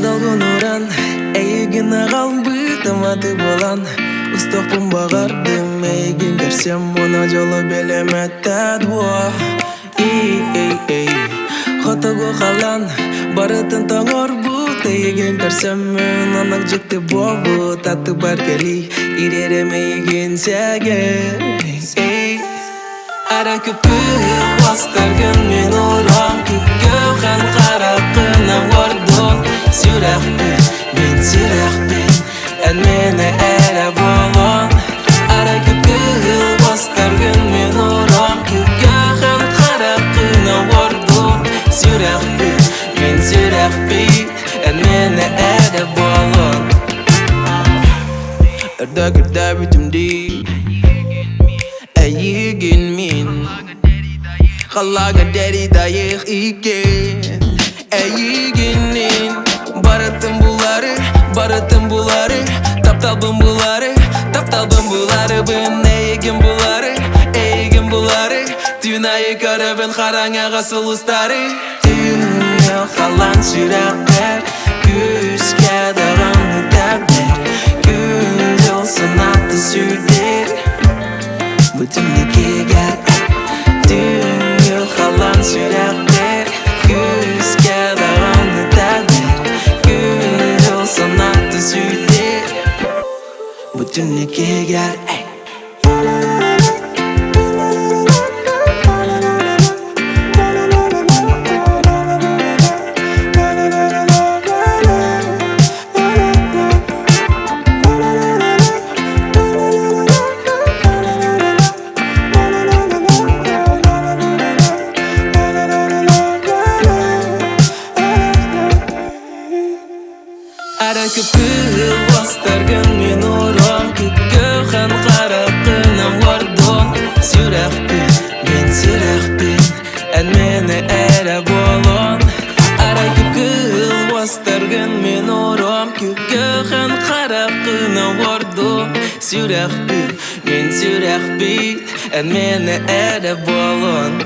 Долгунуран, эйгин агалбы таматы болан. Устокпун багардым, эйгин көрсем, муна жолу белеметтед во. Эй, хотого халан, барытын тоңорбут, эйгин көрсем, анак жекте болу, татты бар кели, иререм эйгин сеге. Ара көпү бастаргын мен орам, күккө хан каракына вардон. Сүрәхпен, мен сүрәхпен, ән мені әрі болон. Ара көпкіл бастаргын мен орам, күкке хан қарақына вардон. Сүрәхпен, мен сүрәхпен, ән мені әрі болон. Үрді бүтімді, әйігін мен, қалаға дәрі дайық икен, әйігінен. Барытым булары, тапталбым булары, бін эйгін булары, түн айы көрібін қараңаға сұлыстары. Түнгі қалан сүрәқпер, күзге дағаны тәбдер, күн жыл сынаты сүдер, бүтімді кегер. Түнгі қалан сүрәқпер, күзге дағаны тәбдер, күн жыл сынаты сүдер, бүтімді кегер. Ара көпү бастаргын мен орам, күккө хан қарақына вардон. Сүрәхпен, мен сүрәхпен, ән мені әрі болон. Ара көпү бастаргын мен орам, күккө хан қарақына вардон. Сүрәхпен, мен сүрәхпен, ән мені әрі болон.